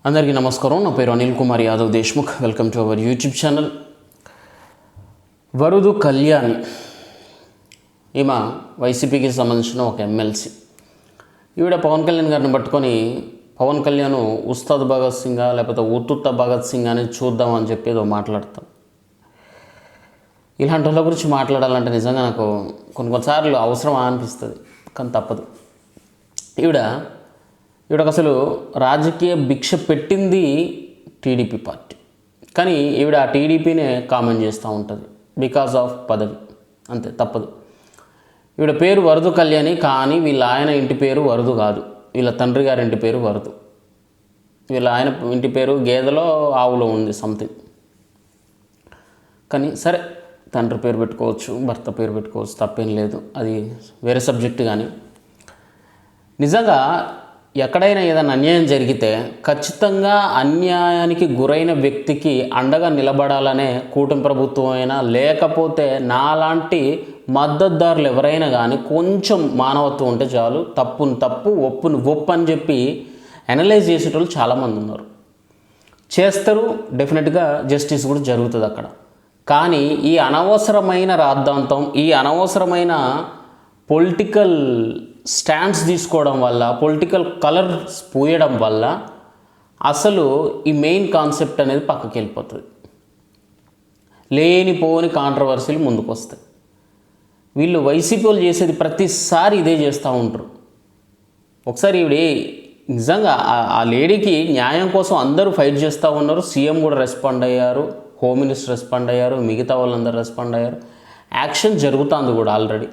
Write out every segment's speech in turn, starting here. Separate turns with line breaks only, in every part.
అందరికీ నమస్కారం. నా పేరు Anil Kumar Yadav Deshmukh. Welcome to our YouTube channel. Varudu Kalyani ఈమె వైసీపీకి సంబంధించిన ఒక ఎమ్మెల్సీ. ఈవిడ పవన్ కళ్యాణ్ గారిని పట్టుకొని పవన్ కళ్యాణ్ ఉస్తాద్ భగత్ సింగ్ లేకపోతే ఉత్తుత్త భగత్ సింగ్ అని చూద్దామని చెప్పి ఏదో మాట్లాడతాం. ఇలాంటి వాళ్ళ గురించి మాట్లాడాలంటే నిజంగా నాకు కొన్నిసార్లు అవసరమా అనిపిస్తుంది, కానీ తప్పదు. ఈవిడకు అసలు రాజకీయ భిక్ష పెట్టింది టీడీపీ పార్టీ, కానీ ఈవిడ ఆ టీడీపీనే కామెంట్ చేస్తూ ఉంటుంది బికాజ్ ఆఫ్ పదవి, అంతే, తప్పదు. ఈవిడ పేరు వరదు కళ్యాణి, కానీ వీళ్ళ ఆయన ఇంటి పేరు వరదు కాదు, వీళ్ళ తండ్రి గారి ఇంటి పేరు వరదు. వీళ్ళ ఆయన ఇంటి పేరు గేదెలో ఆవులో ఉంది సంథింగ్. కానీ సరే, తండ్రి పేరు పెట్టుకోవచ్చు, భర్త పేరు పెట్టుకోవచ్చు, తప్పేం లేదు, అది వేరే సబ్జెక్టు. కానీ నిజంగా ఎక్కడైనా ఏదైనా అన్యాయం జరిగితే ఖచ్చితంగా అన్యాయానికి గురైన వ్యక్తికి అండగా నిలబడాలనే కూటమి ప్రభుత్వం అయినా, లేకపోతే నాలాంటి మద్దతుదారులు ఎవరైనా కానీ కొంచెం మానవత్వం ఉంటే చాలు, తప్పును తప్పు, ఒప్పును ఒప్పు అని చెప్పి అనలైజ్ చేసేటోళ్ళు చాలామంది ఉన్నారు. చేస్తారు, డెఫినెట్గా జస్టిస్ కూడా జరుగుతుంది అక్కడ. కానీ ఈ అనవసరమైన రాద్ధాంతం, ఈ అనవసరమైన పొలిటికల్ స్టాండ్స్ తీసుకోవడం వల్ల, పొలిటికల్ కలర్స్ పోయడం వల్ల అసలు ఈ మెయిన్ కాన్సెప్ట్ అనేది పక్కకి వెళ్ళిపోతుంది. లేనిపోని కాంట్రవర్సీలు ముందుకు వస్తాయి. వీళ్ళు వైసీపీ వాళ్ళు చేసేది ప్రతిసారి ఇదే చేస్తూ ఉంటారు. ఒకసారి ఈవిడ నిజంగా ఆ లేడీకి న్యాయం కోసం అందరూ ఫైట్ చేస్తూ ఉన్నారు. సీఎం కూడా రెస్పాండ్ అయ్యారు, హోమ్ మినిస్టర్ రెస్పాండ్ అయ్యారు, మిగతా వాళ్ళందరూ రెస్పాండ్ అయ్యారు, యాక్షన్ జరుగుతుంది కూడా ఆల్రెడీ.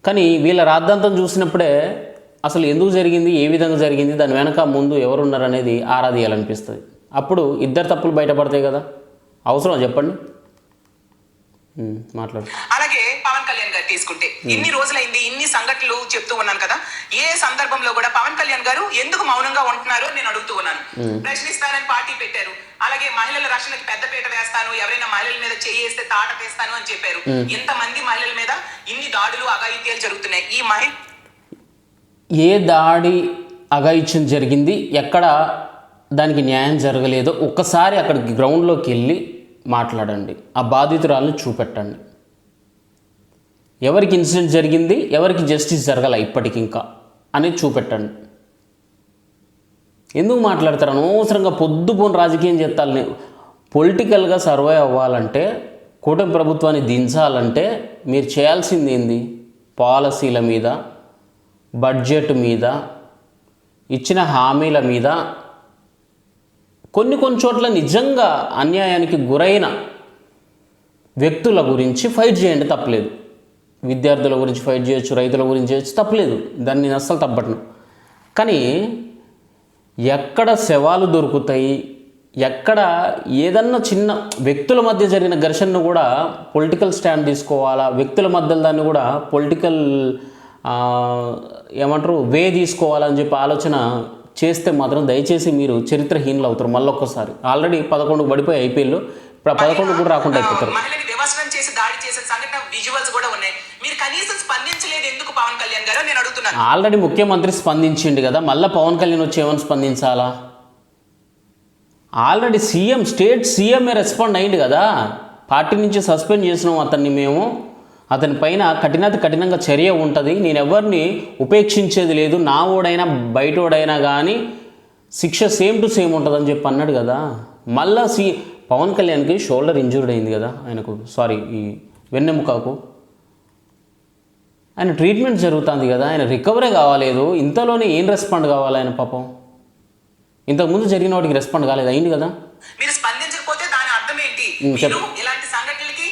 కానీ వీళ్ళ రాద్ధాంతం చూసినప్పుడే అసలు ఎందుకు జరిగింది, ఏ విధంగా జరిగింది, దాని వెనక ముందు ఎవరున్నారనేది ఆరాధియాలనిపిస్తుంది. అప్పుడు ఇద్దరు తప్పులు బయటపడతాయి కదా. అవసరం చెప్పండి, మాట్లాడు.
అలాగే పవన్ కళ్యాణ్ గారు తీసుకుంటే ఇన్ని రోజులైంది, ఇన్ని సంఘటనలు చెప్తూ ఉన్నాను కదా, ఏ సందర్భంలో కూడా పవన్ కళ్యాణ్ గారు ఎందుకు మౌనంగా ఉంటున్నారో నేను అడుగుతూ ఉన్నాను. ప్రశ్నిస్తానని పార్టీ పెట్టారు, అలాగే మహిళల రక్షణకి పెద్దపీట వేస్తాను, ఎవరైనా మహిళల మీద చేయేస్తే తాట వేస్తాను అని చెప్పారు. ఇంతమంది మహిళల మీద ఇన్ని దాడులు అఘాయిత్యాలు జరుగుతున్నాయి. ఈ
ఏ దాడి అఘాయిత్యం జరిగింది, ఎక్కడ దానికి న్యాయం జరగలేదో ఒక్కసారి అక్కడికి గ్రౌండ్లోకి వెళ్ళి మాట్లాడండి, ఆ బాధితురాలను చూపెట్టండి. ఎవరికి ఇన్సిడెంట్ జరిగింది, ఎవరికి జస్టిస్ జరగాల ఇప్పటికి ఇంకా అనేది చూపెట్టండి. ఎందుకు మాట్లాడతారు అనవసరంగా పొద్దుపోని రాజకీయం చేస్తాలని? పొలిటికల్గా సర్వైవ్ అవ్వాలంటే, కూటమి ప్రభుత్వాన్ని దించాలంటే మీరు చేయాల్సింది ఏంది? పాలసీల మీద, బడ్జెట్ మీద, ఇచ్చిన హామీల మీద, కొన్ని చోట్ల నిజంగా అన్యాయానికి గురైన వ్యక్తుల గురించి ఫైట్ చేయండి, తప్పలేదు. విద్యార్థుల గురించి ఫైట్ చేయొచ్చు, రైతుల గురించి చేయొచ్చు, తప్పలేదు, దాన్ని నేను అస్సలు తప్పట్ను. కానీ ఎక్కడ శవాలు దొరుకుతాయి, ఎక్కడ ఏదన్నా చిన్న వ్యక్తుల మధ్య జరిగిన ఘర్షణను కూడా పొలిటికల్ స్టాండ్ తీసుకోవాలా, వ్యక్తుల మధ్య దాన్ని కూడా పొలిటికల్ వే తీసుకోవాలని చెప్పి ఆలోచన చేస్తే మాత్రం దయచేసి మీరు చరిత్రహీనులు అవుతారు. మళ్ళొక్కసారి ఆల్రెడీ 11 పడిపోయి ఐపీఎల్, ఇప్పుడు 11 కూడా రాకుండా అయిపోతారు. ఆల్రెడీ ముఖ్యమంత్రి స్పందించిండు కదా, మళ్ళీ పవన్ కళ్యాణ్ వచ్చి ఏమని స్పందించాలా? ఆల్రెడీ స్టేట్ సీఎంఏ రెస్పాండ్ అయ్యింది కదా. పార్టీ నుంచి సస్పెండ్ చేసినాం అతన్ని మేము, అతని పైన కఠినంగా చర్య ఉంటుంది, నేను ఎవరిని ఉపేక్షించేది లేదు, నా ఓడైనా బయటోడైనా కానీ శిక్ష సేమ్ టు సేమ్ ఉంటుందని చెప్పి అన్నాడు కదా. మళ్ళీ పవన్ కళ్యాణ్కి షోల్డర్ ఇంజూర్డ్ అయింది కదా, ఆయనకు ఈ వెన్నెముకకు ఆయన ట్రీట్మెంట్ జరుగుతుంది కదా, ఆయన రికవరీ కావాలేదు. ఇంతలోనే ఏం రెస్పాండ్ కావాలి ఆయన? పాపం ఇంతకుముందు జరిగిన వాటికి రెస్పాండ్ కాలేదు, అయింది కదా.
మీరు స్పందించకపోతే దాని అర్థం ఏంటి? ఇలాంటి సంఘటనలకి,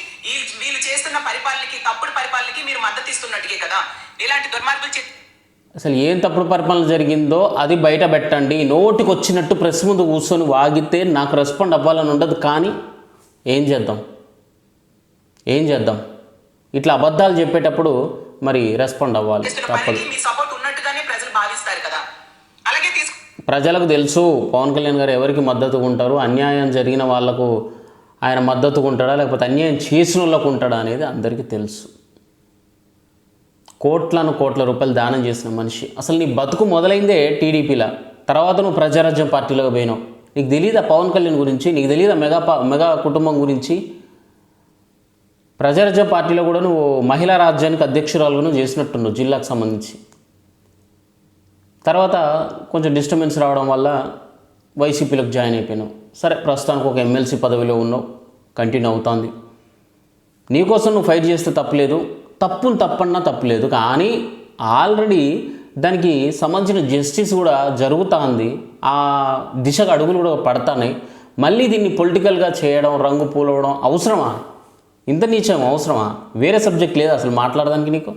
వీళ్ళు చేస్తున్న పరిపాలనకి, తప్పుడు పరిపాలనకి మీరు మద్దతు ఇస్తున్నట్టుగా కదా. ఇలాంటి దుర్మార్గులు
అసలు ఏం తప్పుడు పరిపాలన జరిగిందో అది బయట పెట్టండి. నోటికి వచ్చినట్టు ప్రెస్ ముందు కూర్చొని వాగితే నాకు రెస్పాండ్ అవ్వాలని ఉండదు. కానీ ఏం చేద్దాం? ఇట్లా అబద్ధాలు చెప్పేటప్పుడు మరి రెస్పాండ్ అవ్వాలి, తప్పదు. ప్రజలకు తెలుసు పవన్ కళ్యాణ్ గారు ఎవరికి మద్దతుగా ఉంటారు, అన్యాయం జరిగిన వాళ్లకు ఆయన మద్దతుగా ఉంటాడా, లేకపోతే అన్యాయం చేసిన వాళ్ళకు ఉంటాడా అనేది అందరికీ తెలుసు. కోట్ల రూపాయలు దానం చేసిన మనిషి. అసలు నీ బతుకు మొదలైందే టీడీపీలా, తర్వాత నువ్వు ప్రజారాజ్యం పార్టీలోకి పోయినావు. నీకు తెలియదా పవన్ కళ్యాణ్ గురించి? నీకు తెలియదా మెగా కుటుంబం గురించి? ప్రజారాజ్యం పార్టీలో కూడా నువ్వు మహిళా రాజ్యానికి అధ్యక్షురాలుగా చేసినట్టున్నావు జిల్లాకు సంబంధించి. తర్వాత కొంచెం డిస్టర్బెన్స్ రావడం వల్ల వైసీపీలోకి జాయిన్ అయిపోయినావు. సరే, ప్రస్తుతానికి ఒక ఎమ్మెల్సీ పదవిలో ఉన్నావు, కంటిన్యూ అవుతుంది. నీకోసం నువ్వు ఫైట్ చేస్తే తప్పలేదు, తప్పన్నా తప్పలేదు. కానీ ఆల్రెడీ దానికి సంబంధించిన జస్టిస్ కూడా జరుగుతుంది, ఆ దిశగా అడుగులు కూడా పడతాయి. మళ్ళీ దీన్ని పొలిటికల్గా చేయడం, రంగు పూలవడం అవసరమా? ఇంత నీచం అవసరమా? వేరే సబ్జెక్ట్ లేదా అసలు మాట్లాడడానికి నీకు?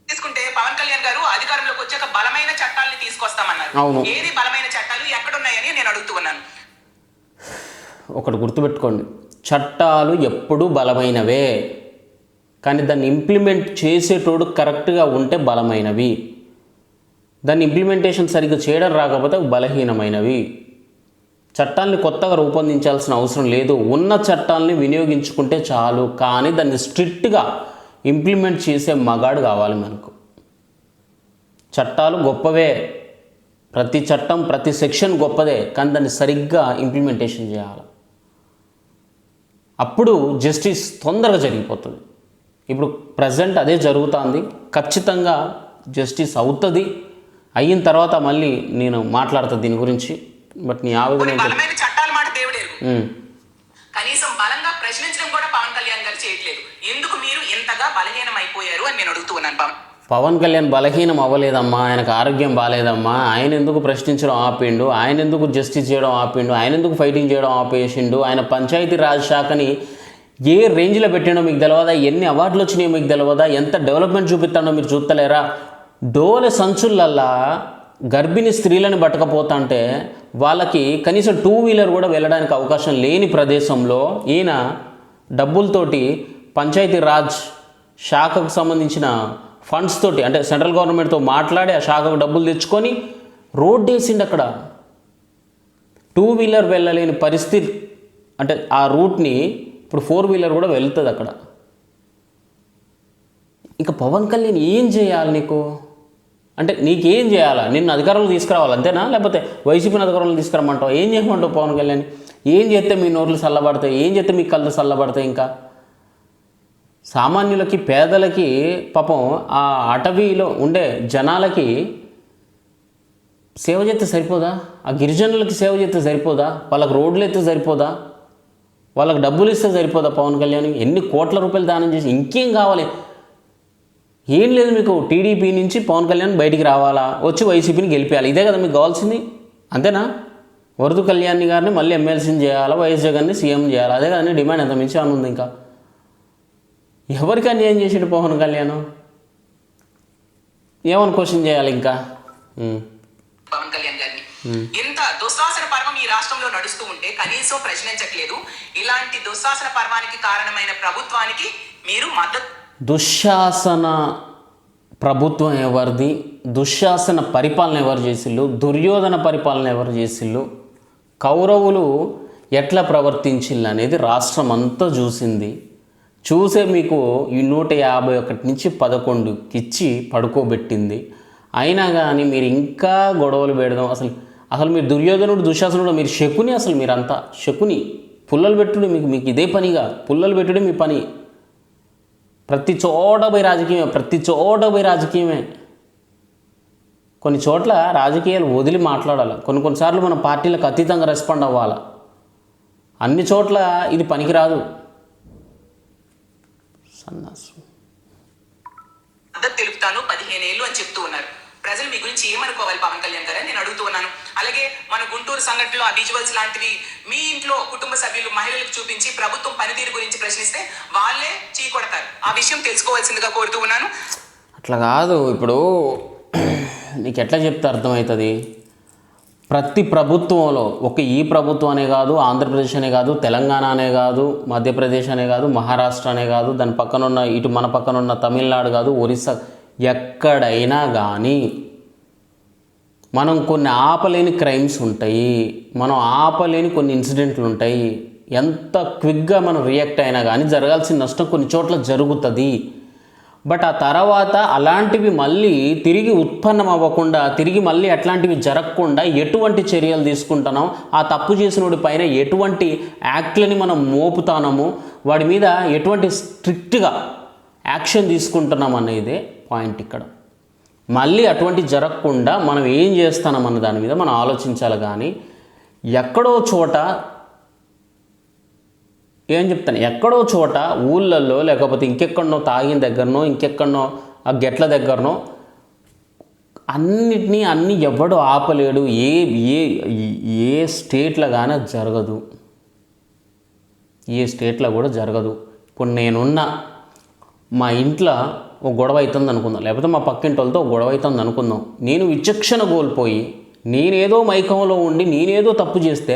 తీసుకుంటే పవన్ కళ్యాణ్ గారు అధికారంలోకి వచ్చాక బలమైన చట్టాలను తీసుకొస్తామన్నారు.
అవును.
ఏది బలమైన చట్టాలు, ఎక్కడున్నాయని నేను అడుగుతూ ఉన్నాను.
ఒకటి గుర్తుపెట్టుకోండి, చట్టాలు ఎప్పుడూ బలమైనవే, కానీ దాన్ని ఇంప్లిమెంట్ చేసేటోడు కరెక్ట్గా ఉంటే బలమైనవి. దాన్ని ఇంప్లిమెంటేషన్ సరిగ్గా చేయడం రాకపోతే బలహీనమైనవి. చట్టాన్ని కొత్తగా రూపొందించాల్సిన అవసరం లేదు, ఉన్న చట్టాలని వినియోగించుకుంటే చాలు. కానీ దాన్ని స్ట్రిక్ట్గా ఇంప్లిమెంట్ చేసే మగాడు కావాలి మనకు. చట్టాలు గొప్పవే, ప్రతి చట్టం ప్రతి సెక్షన్ గొప్పదే, కానీ దాన్ని సరిగ్గా ఇంప్లిమెంటేషన్ చేయాలి. అప్పుడు జస్టిస్ తొందరగా జరిగిపోతుంది. ఇప్పుడు ప్రజెంట్ అదే జరుగుతుంది. ఖచ్చితంగా జస్టిస్ అవుతుంది. అయిన తర్వాత మళ్ళీ నేను మాట్లాడతా దీని గురించి. బట్ నీ ఆవేదన
బలమైన చట్టాల మాట దేవుడేరు, కనీసం బలంగా ప్రశ్నించడం కూడా పవన్ కళ్యాణ్ గారు చేయట్లేదు. ఎందుకు మీరు ఎంతగా బలహీనం అయిపోయారు అని నేను అడుగుతూ ఉన్నాను.
పవన్ కళ్యాణ్ బలహీనం అవ్వలేదమ్మా, ఆయనకు ఆరోగ్యం బాగాలేదమ్మా. ఆయన ఎందుకు ప్రశ్నించడం ఆపిండు, ఆయన ఎందుకు జస్టిస్ చేయడం ఆపిండు, ఆయన ఎందుకు ఫైటింగ్ చేయడం ఆపేసిండు. ఆయన పంచాయతీ రాజ్ శాఖని ఏ రేంజ్లో పెట్టిండో మీకు తెలియదా? ఎన్ని అవార్డులు వచ్చినాయో మీకు తెలియదా? ఎంత డెవలప్మెంట్ చూపిస్తాడో మీరు చూస్తలేరా? డోల సంచులల్లా గర్భిణీ స్త్రీలను పట్టకపోతుంటే వాళ్ళకి కనీసం 2 వీలర్ కూడా వెళ్ళడానికి అవకాశం లేని ప్రదేశంలో ఈయన డబ్బులతోటి పంచాయతీ రాజ్ శాఖకు సంబంధించిన ఫండ్స్ తోటి, అంటే సెంట్రల్ గవర్నమెంట్తో మాట్లాడి ఆ శాఖకు డబ్బులు తెచ్చుకొని రోడ్డు వేసిండు. అక్కడ 2 వీలర్ వెళ్ళలేని పరిస్థితి, అంటే ఆ రూట్ని ఇప్పుడు 4 వీలర్ కూడా వెళ్తుంది అక్కడ. ఇంకా పవన్ కళ్యాణ్ ఏం చేయాలి నీకు? అంటే నీకేం చేయాలా? నిన్ను అధికారంలో తీసుకురావాలి అంతేనా? లేకపోతే వైసీపీని అధికారంలో తీసుకురమ్మంటావు? ఏం చేయమంటావు పవన్ కళ్యాణ్? ఏం చేస్తే మీ నోట్లు చల్లబడతాయి? ఏం చేస్తే మీ కళ్ళు చల్లబడతాయి? ఇంకా సామాన్యులకి, పేదలకి, పాపం ఆ అటవీలో ఉండే జనాలకి సేవ చేస్తే సరిపోదా? ఆ గిరిజనులకి సేవ చేస్తే సరిపోదా? వాళ్ళకి రోడ్లు ఎత్తే సరిపోదా? వాళ్ళకి డబ్బులు ఇస్తే సరిపోదా? పవన్ కళ్యాణ్ ఎన్ని కోట్ల రూపాయలు దానం చేసి ఇంకేం కావాలి? ఏం లేదు మీకు. టీడీపీ నుంచి పవన్ కళ్యాణ్ బయటికి రావాలా, వచ్చి వైసీపీని గెలిపేయాలి, ఇదే కదా మీకు కావాల్సింది, అంతేనా? వరదు కళ్యాణ్ గారిని మళ్ళీ ఎమ్మెల్సీని చేయాలా, వైఎస్ జగన్ని సీఎం చేయాలి, అదే కదండి డిమాండ్. ఎంత మించి ఉంది ఇంకా? ఎవరికి అన్యాయం చేసాడు పవన్ కళ్యాణ్? ఏమని క్వశ్చన్ చేయాలి ఇంకా?
పవన్ కళ్యాణ్ గారిని ఇంత దుశ్శాసన పర్వం ఈ రాష్ట్రంలో నడుస్తూ ఉంటే కనీసం ప్రశ్నించట్లేదు. ఇలాంటి దుశ్శాసన పర్వానికి కారణమైన ప్రభుత్వానికి మీరు మద్దతు.
దుశ్శాసన ప్రభుత్వం ఎవరిది? దుశ్శాసన పరిపాలన ఎవరు చేసిళ్ళు? దుర్యోధన పరిపాలన ఎవరు చేసిళ్ళు? కౌరవులు ఎట్లా ప్రవర్తించిళ్ళు అనేది రాష్ట్రం అంతా చూసింది. చూసే మీకు ఈ 151 నుంచి 11 ఇచ్చి పడుకోబెట్టింది. అయినా కానీ మీరు ఇంకా గొడవలు పెడదాం. అసలు మీరు దుర్యోధనుడు, దుశ్శాసనుడు, మీరు శకుని. అసలు మీరంతా శకుని. పుల్లలు పెట్టుడు మీకు ఇదే పనిగా. పుల్లలు పెట్టుడే మీ పని. ప్రతి చోట పోయి రాజకీయమే. కొన్ని చోట్ల రాజకీయాలు వదిలి మాట్లాడాలి. కొన్నిసార్లు మన పార్టీలకు అతీతంగా రెస్పాండ్ అవ్వాలి. అన్ని చోట్ల ఇది పనికిరాదు.
మద్దతు తెలుపుతాను 15 ఏళ్ళు అని చెప్తూ ఉన్నారు. ప్రజలు మీ గురించి ఏమనుకోవాలి పవన్ కళ్యాణ్ గారు నేను అడుగుతూ ఉన్నాను. అలాగే మన గుంటూరు సంఘటనలో ఆ విజువల్స్ లాంటివి మీ ఇంట్లో కుటుంబ సభ్యులు మహిళలకు చూపించి ప్రభుత్వం పనితీరు గురించి ప్రశ్నిస్తే వాళ్ళే చీకొడతారు. ఆ విషయం తెలుసుకోవాల్సిందిగా కోరుతూ ఉన్నాను.
అట్లా కాదు. ఇప్పుడు నీకు ఎట్లా చెప్తే అర్థమవుతుంది? ప్రతి ప్రభుత్వంలో ఈ ప్రభుత్వం అనే కాదు, ఆంధ్రప్రదేశ్ అనే కాదు, తెలంగాణ అనే కాదు, మధ్యప్రదేశ్ అనే కాదు, మహారాష్ట్ర అనే కాదు, దాని పక్కనున్న ఇటు మన పక్కనున్న తమిళనాడు కాదు, ఒరిస్సా, ఎక్కడైనా కానీ మనం కొన్ని ఆపలేని క్రైమ్స్ ఉంటాయి, మనం ఆపలేని కొన్ని ఇన్సిడెంట్లు ఉంటాయి. ఎంత క్విక్గా మనం రియాక్ట్ అయినా కానీ జరగాల్సిన నష్టం కొన్ని చోట్ల జరుగుతుంది. బట్ ఆ తర్వాత అలాంటివి మళ్ళీ తిరిగి ఉత్పన్నం అవ్వకుండా, తిరిగి మళ్ళీ అట్లాంటివి జరగకుండా ఎటువంటి చర్యలు తీసుకుంటున్నాం, ఆ తప్పు చేసినోడి పైన ఎటువంటి యాక్ట్లని మనం మోపుతానము, వాడి మీద ఎటువంటి స్ట్రిక్ట్గా యాక్షన్ తీసుకుంటున్నాం అనేదే పాయింట్ ఇక్కడ. మళ్ళీ అటువంటి జరగకుండా మనం ఏం చేస్తున్నాం అన్న దాని మీద మనం ఆలోచించాలి. కానీ ఎక్కడో చోట ఏం చెప్తాను, ఎక్కడో చోట ఊళ్ళల్లో లేకపోతే ఇంకెక్కడనో తాగిన దగ్గరనో ఇంకెక్కడనో ఆ గెట్ల దగ్గరనో అన్నీ ఎవడు ఆపలేడు. ఏ స్టేట్లో కానీ జరగదు, ఏ స్టేట్లో కూడా జరగదు. ఇప్పుడు నేనున్న మా ఇంట్లో ఒక గొడవ అవుతుంది అనుకుందాం, లేకపోతే మా పక్కింటి వాళ్ళతో ఒక గొడవ అవుతుంది అనుకుందాం. నేను విచక్షణ కోల్పోయి నేనేదో మైకంలో ఉండి నేనేదో తప్పు చేస్తే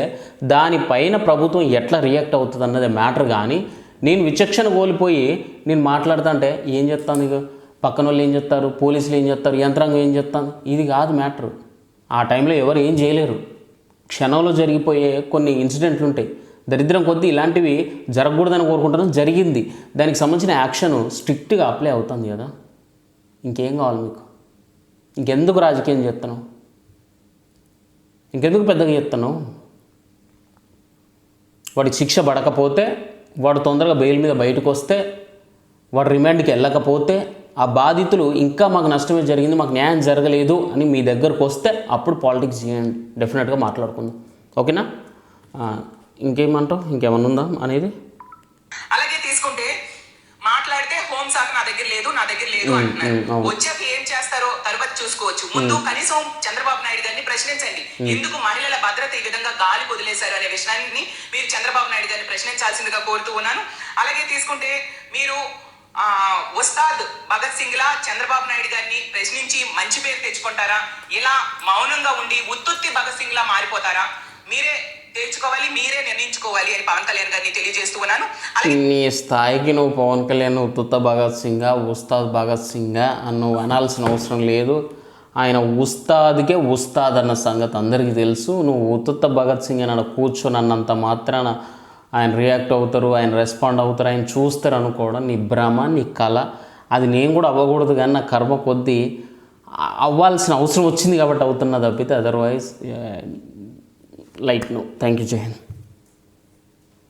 దానిపైన ప్రభుత్వం ఎట్లా రియాక్ట్ అవుతుంది అన్నది మ్యాటర్. కానీ నేను విచక్షణ కోల్పోయి నేను మాట్లాడుతుంటే ఏం చెప్తాను, ఇక పక్కన వాళ్ళు ఏం చెప్తారు, పోలీసులు ఏం చెప్తారు, యంత్రాంగం ఏం చెప్తాను, ఇది కాదు మ్యాటర్. ఆ టైంలో ఎవరు ఏం చేయలేరు. క్షణంలో జరిగిపోయే కొన్ని ఇన్సిడెంట్లు ఉంటాయి. దరిద్రం కొద్దీ ఇలాంటివి జరగకూడదని కోరుకుంటున్నాం, జరిగింది. దానికి సంబంధించిన యాక్షన్ స్ట్రిక్ట్గా అప్లై అవుతుంది కదా. ఇంకేం కావాలి మీకు? ఇంకెందుకు రాజకీయం చేస్తున్నావు? ఇంకెందుకు పెద్దగా చెప్తాను? వాడికి శిక్ష పడకపోతే, వాడు తొందరగా బెయిల్ మీద బయటకు వస్తే, వాడు రిమాండ్కి వెళ్ళకపోతే, ఆ బాధితులు ఇంకా మాకు నష్టమే జరిగింది, మాకు న్యాయం జరగలేదు అని మీ దగ్గరకు వస్తే అప్పుడు పాలిటిక్స్ చేయండి, డెఫినెట్గా మాట్లాడుకుందాం. ఓకేనా? ఇంకేమంటావు? ఇంకేమన్నా ఉందా అనేది?
అలాగే తీసుకుంటే మాట్లాడితే హోంశాఖ నా దగ్గర లేదు అంటున్నారు. వచ్చాక ఏం చేస్తారో తర్వాత చూసుకోవచ్చు. ముందు కనీసం చంద్రబాబు నాయుడు గారిని ప్రశ్నించండి. ఎందుకు మహిళల భద్రత ఈ విధంగా గాలి వదిలేశారు అనే విషయాన్ని మీరు చంద్రబాబు నాయుడు గారిని ప్రశ్నించాల్సిందిగా కోరుతూ ఉన్నాను. అలాగే తీసుకుంటే మీరు ఉస్తాద్ భగత్ సింగ్ లా చంద్రబాబు నాయుడు గారిని ప్రశ్నించి మంచి పేరు తెచ్చుకుంటారా, ఇలా మౌనంగా ఉండి ఉత్తుత్తి భగత్ సింగ్ లా మారిపోతారా? మీరే తెలుసుకోవాలి, మీరే నిర్ణయించుకోవాలి అని పవన్ కళ్యాణ్ గారిని తెలియజేస్తూ ఉన్నాను.
నీ స్థాయికి నువ్వు పవన్ కళ్యాణ్ ఉత్తుత్త భగత్ సింగా, ఉస్తాద్ భగత్ సింగా అని నువ్వు అనాల్సిన అవసరం లేదు. ఆయన ఉస్తాద్కే ఉస్తాద్ అన్న సంగతి అందరికీ తెలుసు. నువ్వు ఉత్తుత్త భగత్ సింగ్ అని కూర్చొని అన్నంత మాత్రాన ఆయన రియాక్ట్ అవుతారు, ఆయన రెస్పాండ్ అవుతారు, ఆయన చూస్తారు అనుకోవడం నీ భ్రమ, నీ కళ. అది నేను కూడా అవ్వకూడదు, కానీ నా కర్మ కొద్దీ అవ్వాల్సిన అవసరం వచ్చింది కాబట్టి అవుతున్నా తప్పితే otherwise light no. Thank you, జై హింద్.